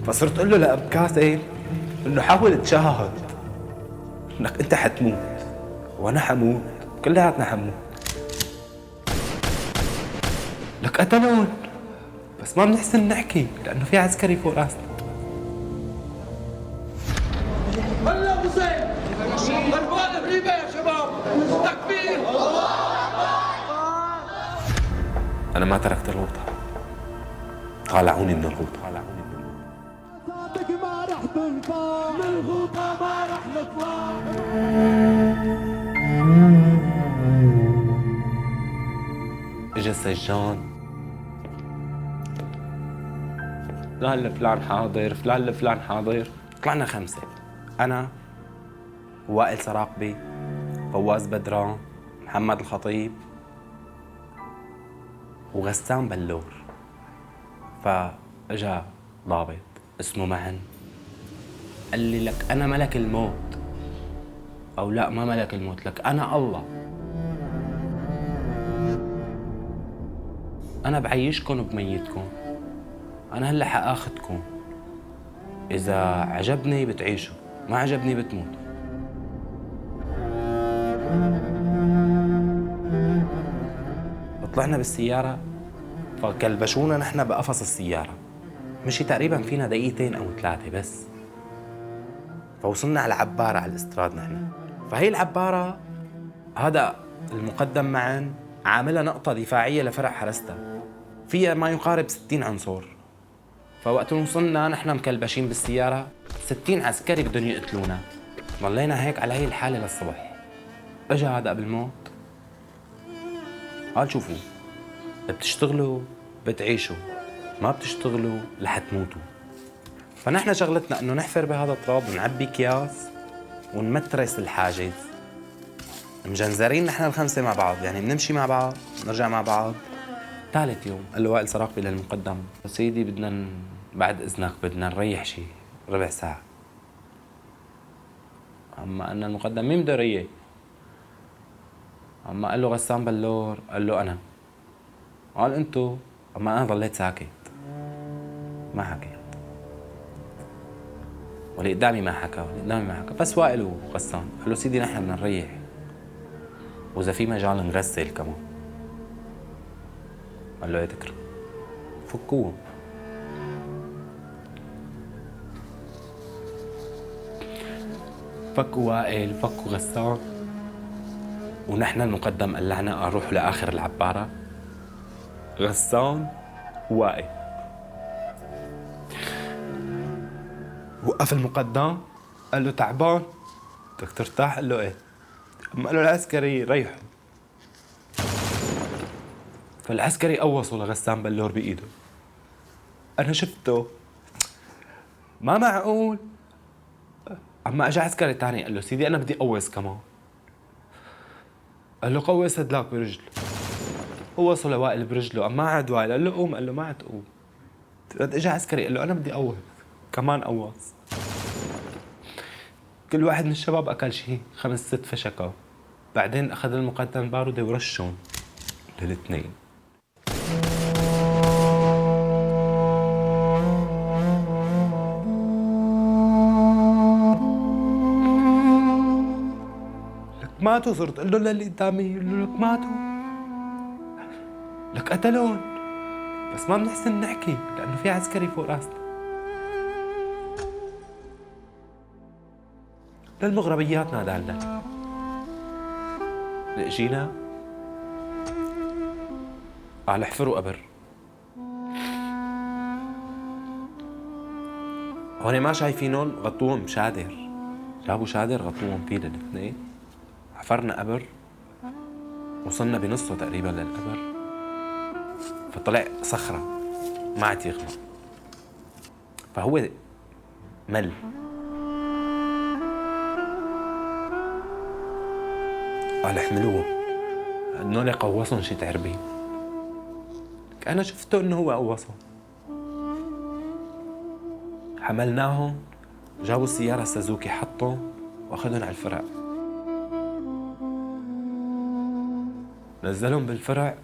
فصرت اقول له لأب كاسم انه حاول تشاهد انك انت حتموت وانا حموت، كلياتنا حموت. لك قتلون بس ما بنحسن نحكي لانه في عسكري فوق راسنا. هلا حسين ضربات غريبة يا شباب، تكبير. انا ما تركت الغوطة، طالعوني من الغوطة. صوتك ما رح تنفع، من الغوطة ما رح نطلع. اجى السجان، فلان لفلان حاضر، فلان لفلان حاضر. طلعنا 5، انا وائل سراقبي، فواز بدران، محمد الخطيب، وغسان بلور. فاجا ضابط اسمه معن، قال لي لك انا ملك الموت، او لا ما ملك الموت، لك انا الله، انا بعيشكم وبميتكم، انا هلا حاخذكم، اذا عجبني بتعيشوا، ما عجبني بتموتوا. طلعنا بالسيارة، فكلبشونا نحن بقفص السيارة. مشي تقريبا فينا دقيقتين أو 3 بس، فوصلنا على عبارة على الاستراد نحن. فهي العبارة هذا المقدم معا عاملها نقطة دفاعية لفرع حرستها، فيها ما يقارب 60 عنصر. فوقت وصلنا نحن مكلبشين بالسيارة، 60 عسكري بدهم يقتلونا. ضلينا هيك على هي الحالة للصبح. اجا هذا قبل الموت قال شوفوا، بتشتغلوا بتعيشوا، ما بتشتغلوا رح تموتوا. فنحن شغلتنا انه نحفر بهذا التراب ونعبي اكياس ونمترس الحاجز. مجنزرين نحن ال5 مع بعض، يعني بنمشي مع بعض نرجع مع بعض. ثالث يوم قال له وائل سراقبي للمقدم، سيدي بدنا بعد اذنك بدنا نريح شي ربع ساعة. اما ان المقدم مين بده يريح؟ اما قال له غسان بلور، قال له انا. قال انتو؟ اما انا ضليت ساكت ما حكيت، واللي قدامي ما حكى، واللي قدامي ما حكى، بس وائل وغسان. قال له سيدي نحن بدنا نريح، واذا في مجال نغسل كمان. قال له ايه تكره، فكوه. فكوا وائل، فكوا غسان، ونحن المقدم قلعنا اروح لاخر العبارة، غسان ووائل. وقف المقدم قال له تعبان بدك ترتاح؟ قال له ايه. اما قال له العسكري ريحه. فالعسكري قوصه لغسان بلور بايده. انا شفته ما معقول. اما اجى عسكري تاني قال له سيدي انا بدي قوص كمان. قال له قوص هدلاك برجله. قوصه لوائل برجله، اما عاد وائل قال له قوم، قال له ما عاد تقوم. اجى عسكري قال له انا بدي قوص كمان، قوص. كل واحد من الشباب اكل شيء 5 6 فشكة. بعدين اخذ المقدم باردة ورشهم للاثنين. لك ماتوا. صرت اقول له للي قدامي، قال له لك ماتوا، لك قتلون بس ما بنحسن نحكي لانه في عسكري فوق راسنا. للمغربيات نادالنا. اجينا قال احفروا قبر. هون ما شايفينهم، غطوهم بشادر، جابوا شادر غطوهم فيه للاثنين. حفرنا قبر، وصلنا بنصه تقريبا للقبر، فطلع صخرة ما عاد يغمى. فهو مل. قال احملوه، هنول قوصهم شي تعربين. انا شفته انه هو قوصهم. حملناهم، جابوا السيارة السازوكي حطهم واخذهم على الفرع. نزلهم بالفرع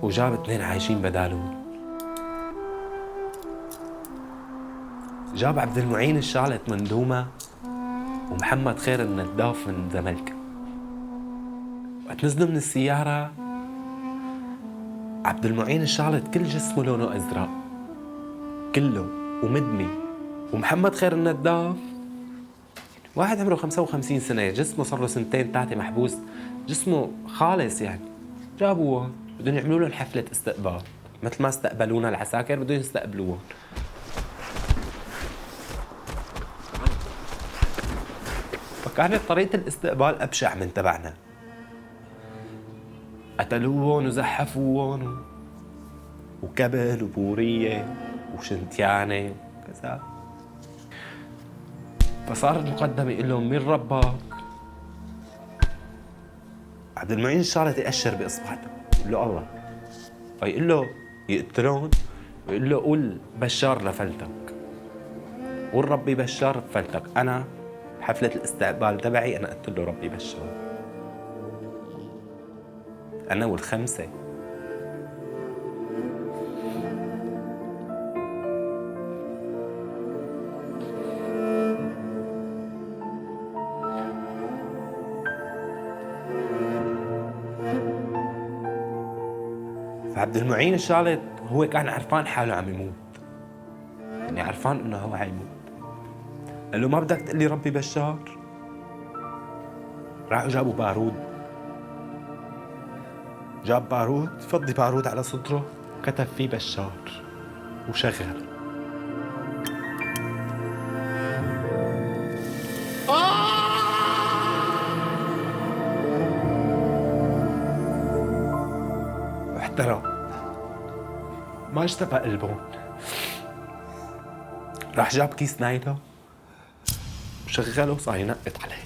وجاب 2 عايشين بدالهم. جاب عبد المعين الشالت من دوما ومحمد خير النداف من زملكة. وقت نزلوا من السيارة عبد المعين الشالت كل جسمه لونه أزرق كله ومدمي، ومحمد خير النداف واحد عمره 55 سنة، جسمه صار له 2-3 محبوس، جسمه خالص يعني. جابوه بدهم يعملوا لهم حفلة استقبال مثل ما استقبلونا العساكر بدهم يستقبلوهم. فكانت طريقة الاستقبال أبشع من تبعنا. قتلوهم وزحفوهم وكبل وبورية وشنتيانة وكذا. فصار المقدم يقول لهم مين ربك؟ عبد المعين الشالت يأشر بإصبعته يقول له الله. فيقول له يقتلون ويقول له قول بشار لفلتك، قول ربي بشار بفلتك. أنا حفلة الاستقبال تبعي أنا قلت له ربي بشار، أنا والخمسة. فعبد المعين الشالت هو كان عرفان حاله عم يموت، يعني عرفان انه هو حيموت. قال له ما بدك تقول لي ربي بشار؟ راحوا جابوا بارود، جاب بارود فضي بارود على صدره وكتب فيه بشار وشغل. واحترق، ما اشتفى قلبهم. راح جاب كيس نايلو وشغله وصار ينقط عليه.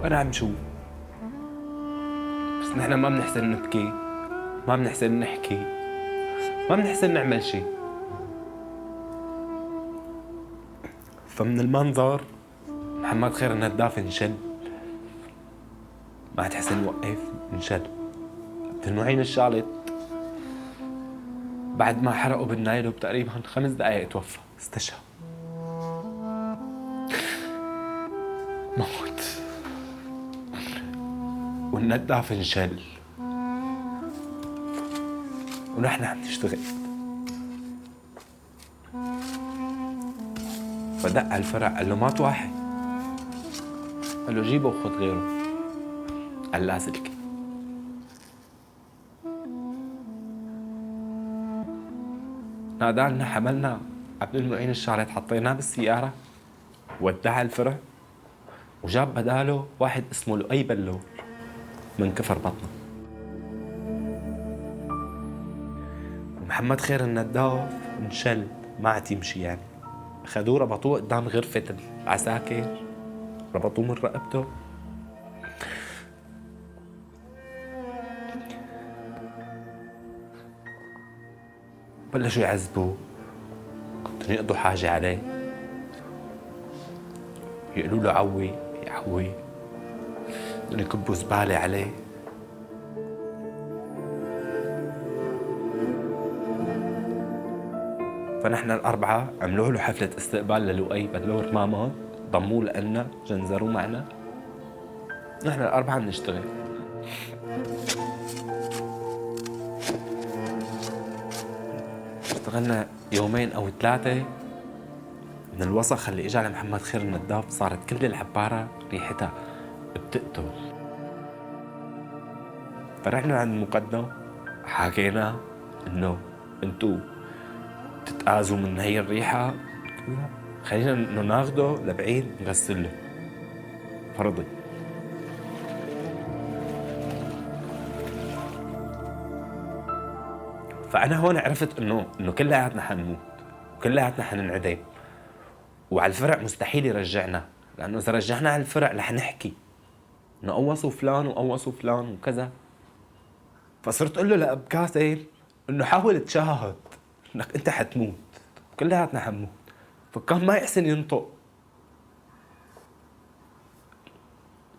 وأنا عم شوف، بس نحن ما بنحسن نبكي، ما بنحسن نحكي، ما بنحسن نعمل شيء. فمن المنظر محمد خير النداف انشل، ما تحسن يوقف انشل. عبد المعين الشالت بعد ما حرقوا بالنايلو بتقريبا 5 دقائق توفى، استشهد، موت. والنداف انشل ونحن عم نشتغل. فدق على الفرع قال له مات واحد، قال له جيبه وخذ غيره، قال لا سلكي. نادالنا، حملنا عبد المعين الشالت، حطيناه بالسيارة ودع على الفرع، وجاب بداله واحد اسمه لؤي بلور من كفر بطنه. ومحمد خير النداف انشل ما عاد يمشي يعني. اخذوه ربطوه قدام غرفة العساكر، ربطوه من رقبته، بلشوا يعذبوه، بدهم يقضوا حاجة عليه، يقولوا له عوي يعوي، بدهم يكبوا زبالة عليه. فنحن الأربعة عملوا له حفلة استقبال للؤي بلور، ما مات، ضموه لنا، جنزروه معنا. نحن الأربعة بنشتغل. اشتغلنا 2 أو 3 من الوسخ اللي اجى على محمد خير النداف. صارت كل العبارة ريحتها بتقتل. فرحنا عند المقدم حكينا انه انتو تتآذوا من هي الريحة، خلينا انه ناخده لبعيد نغسله. فرضي فانا هون عرفت انه كلياتنا حنموت وكلياتنا حننعدم، وعلى الفرع مستحيل يرجعنا، لانه اذا رجعنا على الفرع رح نحكي انه قوصوا فلان وقوصوا فلان وكذا. فصرت اقول له لأب كاسم انه حاول تشاهد انك انت حتموت وكلياتنا حنموت. فكان ما يحسن ينطق.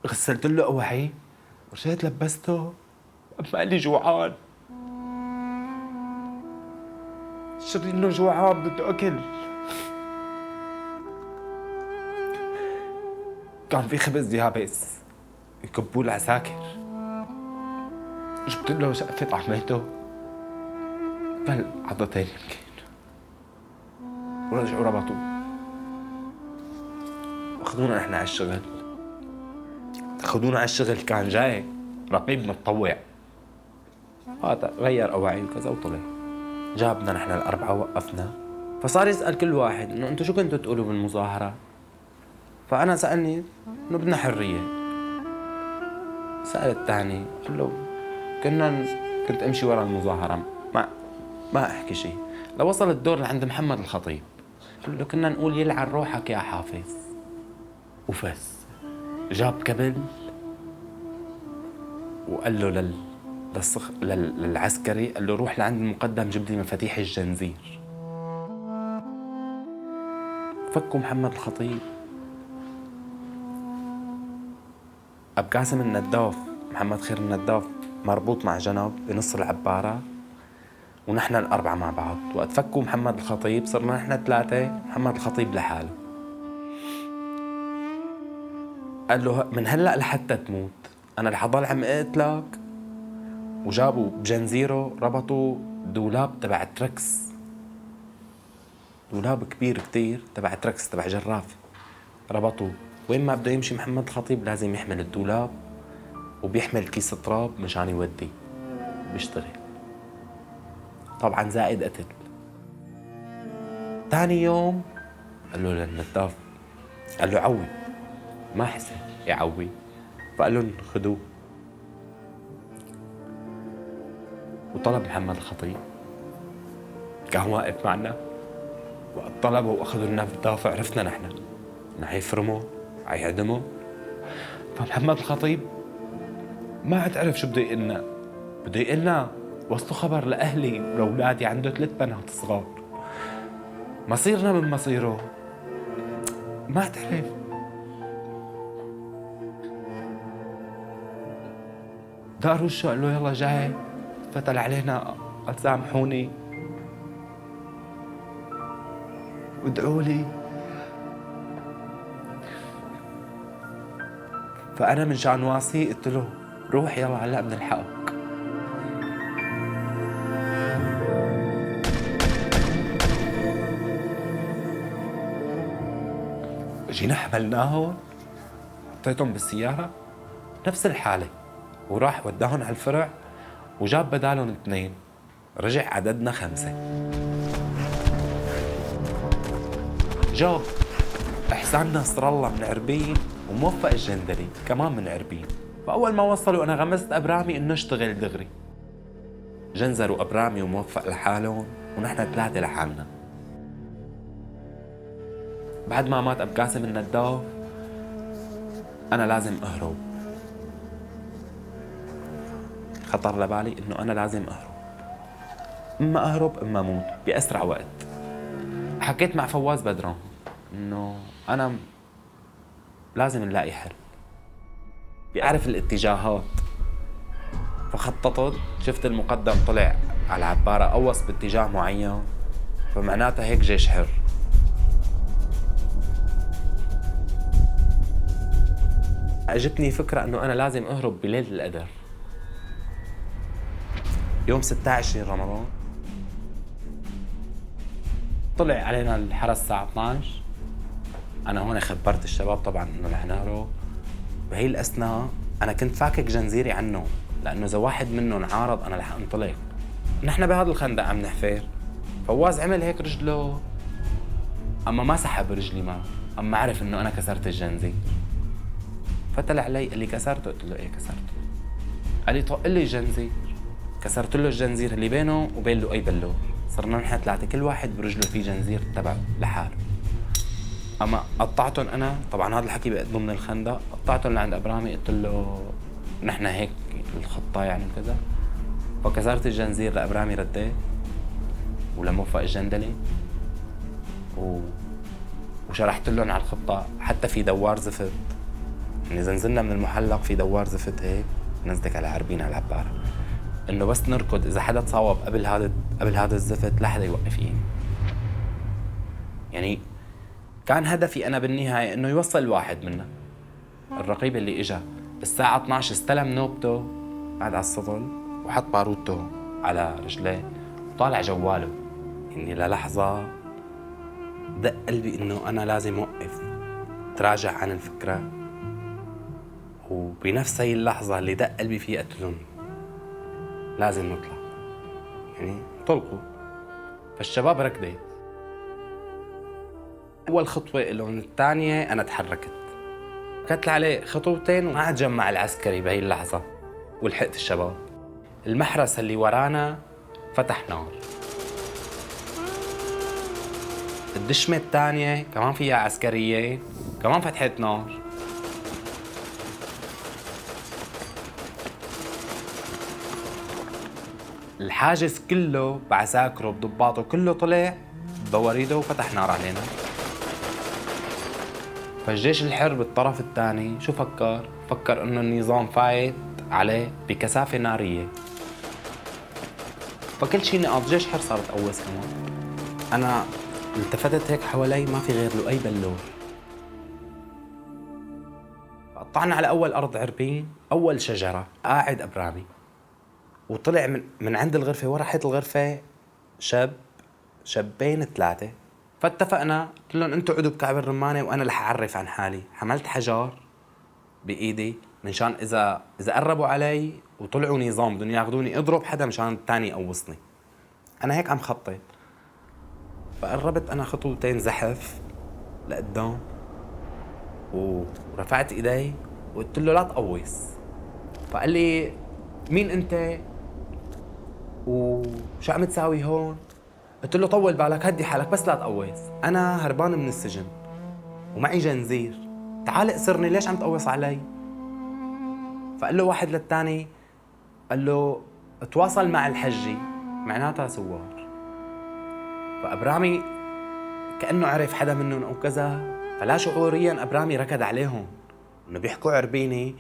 غسلت له اوعي ورجعت لبسته. أما قال لي جوعان. شري انه جوعان بده اكل. كان في خبز يابس يكبوه العساكر. جبت له شقفة طعميته قال عضتين يمكن، ورجعوا ربطوا اخذونا احنا على الشغل. اخذونا على الشغل كان جاي رقيب متطوع، هذا غير اواعي وكذا وطلع. جابنا نحن الاربعه وقفنا، فصار يسال كل واحد انه انتم شو كنتوا تقولوا بالمظاهره؟ فانا سالني انه بدنا حريه. سال الثاني قال له كنت امشي ورا المظاهره ما احكي شيء. لو وصل الدور لعند محمد الخطيب قال له كنا نقول يلعن روحك يا حافظ وفز. جاب كبل وقال له للعسكري قال له روح لعند المقدم جيب لي مفاتيح الجنزير. فكوا محمد الخطيب. أب قاسم النداف محمد خير النداف مربوط مع جنب بنص العبارة، ونحن الأربعة مع بعض. وقت فكوا محمد الخطيب صرنا نحن 3، محمد الخطيب لحاله. قال له من هلأ لحتى تموت أنا رح أضل عم أقتلك. وجابوا بجنزيره ربطوا دولاب تبع تركس، دولاب كبير كتير تبع تركس تبع جراف. ربطوا وين ما بده يمشي محمد الخطيب لازم يحمل الدولاب وبيحمل كيس تراب مشان يودي بيشتغل. طبعا زائد قتل. ثاني يوم قال له للنداف قال له عوي، ما حسن يعوي، فقال لهم خذوه. وطلب محمد الخطيب كان واقف معنا. وقت طلبوا واخذوا النداف عرفنا نحن انه حيفرموا حيعدموا. فمحمد الخطيب ما عاد عرف شو بده يقلنا. بده يقلنا وصلوا خبر لاهلي ولاولادي، عنده 3 بنات صغار، مصيرنا من مصيره. ما عاد عرف. دار وشه قال له يلا جاي، فتل علينا قال سامحوني وادعوا لي. فأنا من شان واصي قلت له روح يلا هلا بنلحقك. جينا حملناهم حطيتهم بالسيارة نفس الحالة، وراح وداهم على الفرع وجاب بدالهم 2، رجع عددنا 5. جو إحسان نصر الله من عربين وموفق الجندلي كمان من عربين. فأول ما وصلوا أنا غمزت أبرامي إنه اشتغل دغري. جنزروا أبرامي وموفق لحالهم ونحن 3 لحالنا. بعد ما مات أب قاسم النداف أنا لازم أهرب. خطر لبالي إنه أنا لازم أهرب، إما أهرب إما موت بأسرع وقت. حكيت مع فواز بدران إنه أنا لازم نلاقي حل، بيعرف الاتجاهات. فخططت، شفت المقدم طلع على العبارة قوص باتجاه معين، فمعناتها هيك جيش حر. اجتني فكرة انه انا لازم اهرب بليلة القدر، يوم 26 رمضان. طلع علينا الحرس الساعة 12. انا هون خبرت الشباب طبعا انه رح نهرب. بهي الاثناء انا كنت فاكك جنزيري عنه، لانه اذا واحد منهم عارض انا رح انطلق. نحن بهذا الخندق عم نحفر، فواز عمل هيك رجله، اما ما سحب رجلي معه، اما عرف انه انا كسرت الجنزير. فطلع علي قال لي كسرته؟ قلت له ايه كسرته. قال لي طق لي الجنزير. كسرت له الجنزير اللي بينه وبين لؤي بلو. صرنا نحن ثلاثة كل واحد برجله فيه جنزير تبعه لحاله. اما قطعتهم انا، طبعا هذا الحكي ضمن الخندق، قطعتهم لعند ابرامي قلت له نحن هيك الخطة يعني كذا. فكسرت الجنزير لابرامي رديت ولما وفق الجندلة وشرحت لهم على الخطة. حتى في دوار زفت، يعني إذا نزلنا من المحلق في دوار زفت هيك نزدك على عربين على العبارة، إنه بس نركض إذا حدا تصاوب قبل هذا الزفت لا حدا يوقفين. يعني كان هدفي أنا بالنهاية إنه يوصل واحد منا. الرقيب اللي إجا الساعة 12 استلم نوبته، قعد على السطل وحط باروته على رجليه وطالع جواله. يعني للحظة دق قلبي إنه أنا لازم أوقف، تراجع عن الفكرة. وبنفس هاي اللحظة اللي دق قلبي فيها قلت لهم لازم نطلع، يعني طلقوا. فالشباب ركضت. أول خطوة لهم، الثانية أنا تحركت. كتل عليه خطوتين وما عاد جمع العسكري بهي اللحظة ولحقت الشباب. المحرس اللي ورانا فتح نار. الدشمة الثانية كمان فيها عسكرية كمان فتحت نار. الحاجز كله بعساكره بضباطه كله طلع بوريده وفتح نار علينا. فالجيش الحر بالطرف الثاني شو فكر انه النظام فايت عليه بكثافة نارية. فكل شي نقاط جيش حر صارت تقوس كمان. انا التفتت هيك حوالي ما في غير لؤي بلور. قطعنا على اول ارض عربين، اول شجرة قاعد ابرامي، وطلع من عند الغرفة ورا حيط الغرفة شابين 3. فاتفقنا، قلت لهم انتوا قعدوا بكعب الرمانة وانا رح اعرف عن حالي. حملت حجر بايدي منشان اذا قربوا علي وطلعوا نظام بدهم ياخذوني اضرب حدا مشان الثاني يقوصني. انا هيك عم خطط. فقربت انا خطوتين زحف لقدام ورفعت ايدي وقلت له لا تقوص. فقال لي مين انت وشو عم تساوي هون؟ قلت له طول بالك، هدي حالك، بس لا تقوص. انا هربان من السجن ومعي جنزير، تعال اسرني، ليش عم تقوص علي؟ فقال له واحد للثاني، قال له تواصل مع الحجي معناتها سوار. فابرامي كانه عرف حدا منهم او كذا، فلا شعوريا ابرامي ركض عليهم انه بيحكوا عربيني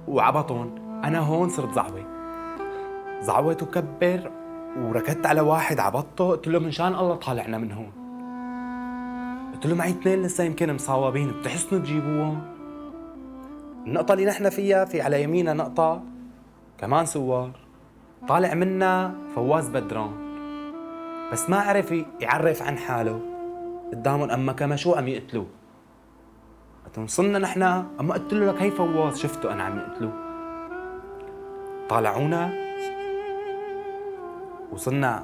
وعبطهم. انا هون صرت زعوت وكبر وركضت على واحد عبطه، قلت له من شان الله طالعنا من هون. قلت له معي 2 لسه يمكن مصاوبين، بتحسنوا تجيبوهم؟ النقطة اللي نحن فيها في على يميننا نقطة كمان سوار، طالع منا فواز بدران، بس ما عرف يعرف عن حاله قدامهم. اما كمشوا عم يقتلوه. وصلنا نحن، اما قلت له لك هي فواز، شفته انا عم يقتلوه. طالعونا وصلنا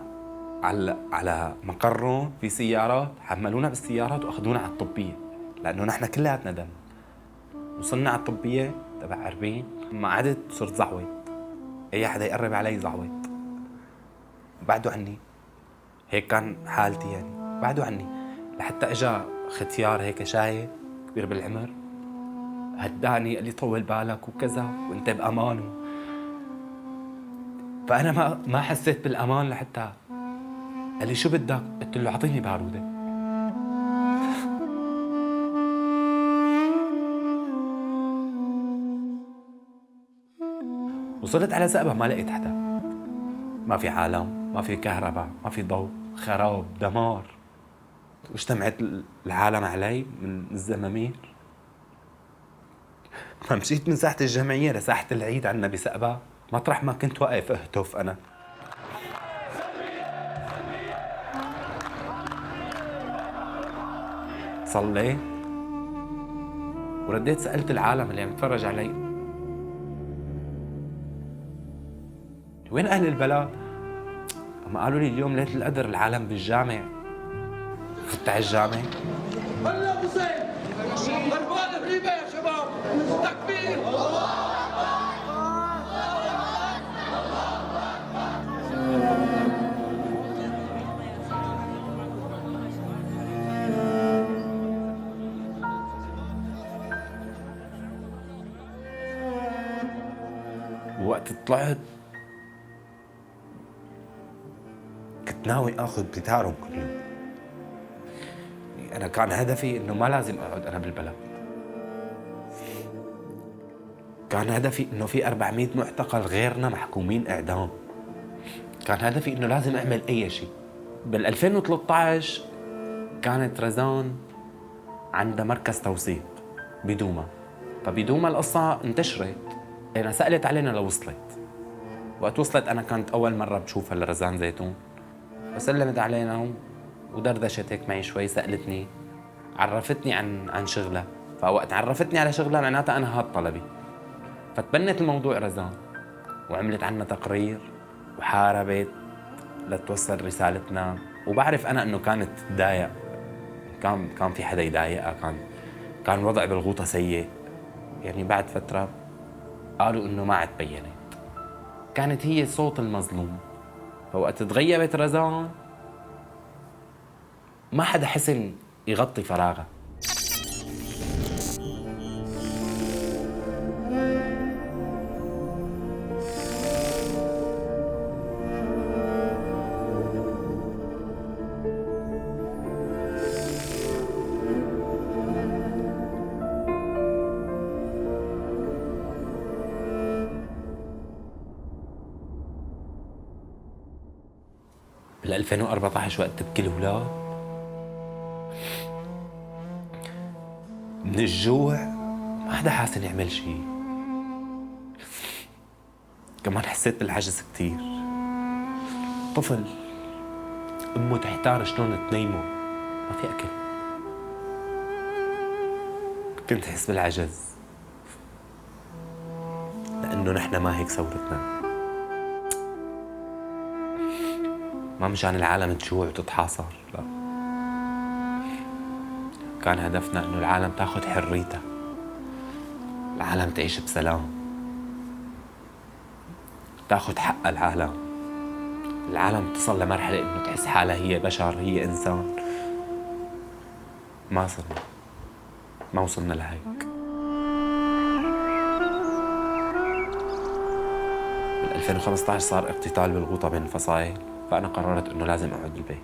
على مقرهم في سيارات، حملونا بالسيارات واخذونا على الطبية لانه نحن كلياتنا دم. وصلنا على الطبية تبع عربين، ما عدت صرت زعوت، اي حدا يقرب علي زعوت. بعدوا عني، هيك كان حالتي يعني، بعدوا عني لحتى اجا ختيار هيك شايب كبير بالعمر، هداني قال لي طول بالك وكذا وانت بامان. فانا ما حسيت بالامان لحتى قال لي شو بدك؟ قلت له اعطيني باروده. وصلت على زقبة ما لقيت حدا، ما في عالم، ما في كهرباء، ما في ضوء، خراب، دمار. واجتمعت العالم علي من الزمامير. فمشيت من ساحة الجمعية لساحة العيد عنا بسقبة، مطرح ما كنت واقف اهتف أنا. صليت ورديت سألت العالم اللي عم يتفرج علي وين أهل البلد؟ أما قالوا لي اليوم ليلة القدر العالم بالجامع. فت على الجامع، هلا حسين ضربات غريبة يا شباب، تكبير. فوقت طلعت كنت ناوي اخذ بتارهم كل يوم. انا كان هدفي انه ما لازم اقعد انا بالبلد. كان هدفي انه في 400 معتقل غيرنا محكومين اعدام. كان هدفي انه لازم اعمل اي شيء. بال 2013 كانت رزان عندها مركز توثيق بدوما. فبدوما القصة انتشرت. أنا سألت علينا لو وصلت. وقت وصلت أنا كانت أول مرة بشوفها لرزان زيتون. فسلمت علينا ودردشت هيك معي شوي، سألتني، عرفتني عن شغلها. فوقت عرفتني على شغلها معناتها أنا هاد طلبي. فتبنت الموضوع رزان وعملت عنا تقرير وحاربت لتوصل رسالتنا. وبعرف أنا إنه كانت تضايق، كان في حدا يضايقها، كان الوضع بالغوطة سيء. يعني بعد فترة قالوا إنه ما عاد بينت، كانت هي صوت المظلوم. فوقت تغيبت رزان ما حدا حسن يغطي فراغها. بال 2014 وقت تبكي الأولاد من الجوع ما حدا حاسن يعمل شيء. كمان حسيت بالعجز كتير. طفل أمه تحتار شلون تنيمه، ما في أكل. كنت أحس بالعجز لأنه نحن ما هيك ثورتنا. ما مشان العالم تجوع وتتحاصر، لا. كان هدفنا إنه العالم تاخد حريتها، العالم تعيش بسلام، تاخد حق العالم تصل لمرحلة إنه تحس حالها هي بشر، هي إنسان. ما وصلنا لهيك. بال 2015 صار اقتتال بالغوطة بين الفصائل، فأنا قررت إنه لازم أقعد بالبيت.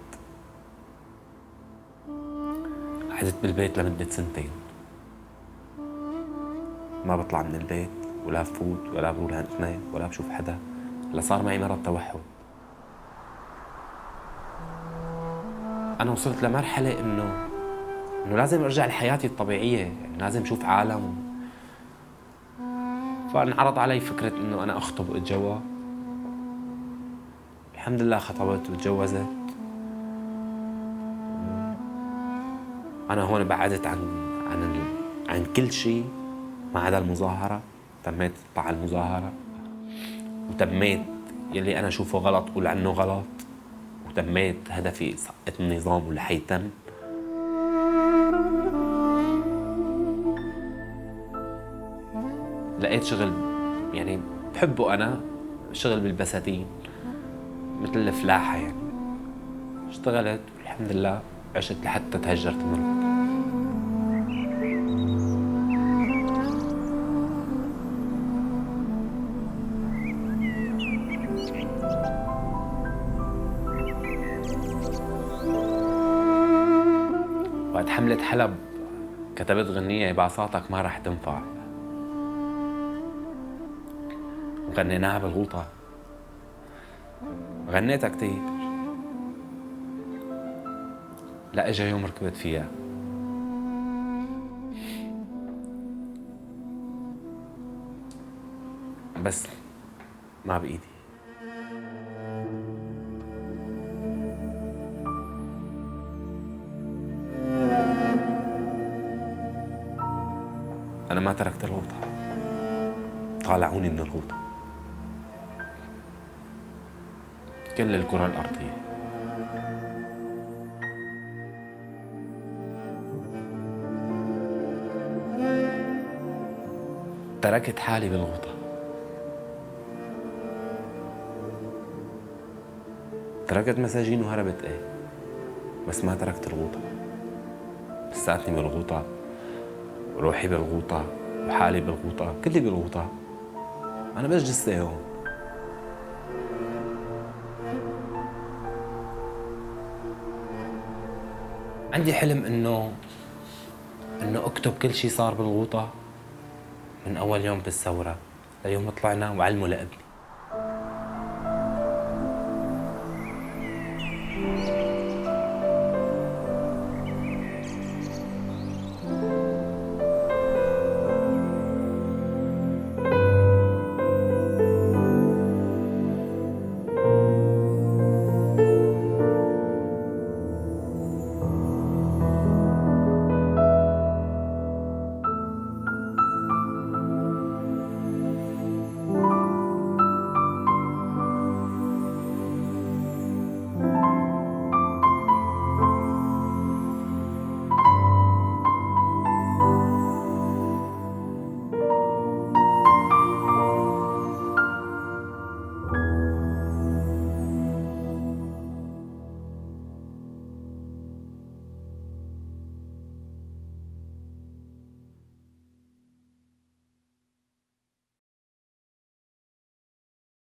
قعدت بالبيت لمدة 2 سنين. ما بطلع من البيت ولا بفوت ولا بروح لعند اثنين ولا بشوف حدا. هلا صار معي مرض توحد. أنا وصلت لمرحلة إنه لازم أرجع لحياتي الطبيعية، يعني لازم أشوف عالم. فانعرض علي فكرة إنه أنا أخطب وأتجوز. الحمد لله خطبت وتجوزت. أنا هون بعدت عن كل شيء ما عدا المظاهرة. تميت طع المظاهرة، وتميت يلي أنا أشوفه غلط قول عنه غلط، وتميت هدفي سقط النظام واللي حيتم. لقيت شغل يعني بحبه أنا، شغل بالبساتين مثل الفلاحة يعني. اشتغلت والحمد لله عشت لحتى تهجرت من الوطن. وقت حملة حلب كتبت غنية بعصاتك ما رح تنفع، وغنيناها بالغوطة. غنيتها كتير. لا اجا يوم ركبت فيها. بس ما بإيدي. أنا ما تركت الغوطة، طالعوني من الغوطة. كل الكرة الأرضية. تركت حالي بالغوطة. تركت مساجين وهربت ايه، بس ما تركت الغوطة. لساتني بالغوطة، روحي بالغوطة، وحالي بالغوطة، كلي بالغوطة. أنا بس جثة هون. عندي حلم إنه أكتب كل شي صار بالغوطة من أول يوم بالثورة ليوم طلعنا وعلمه لابني.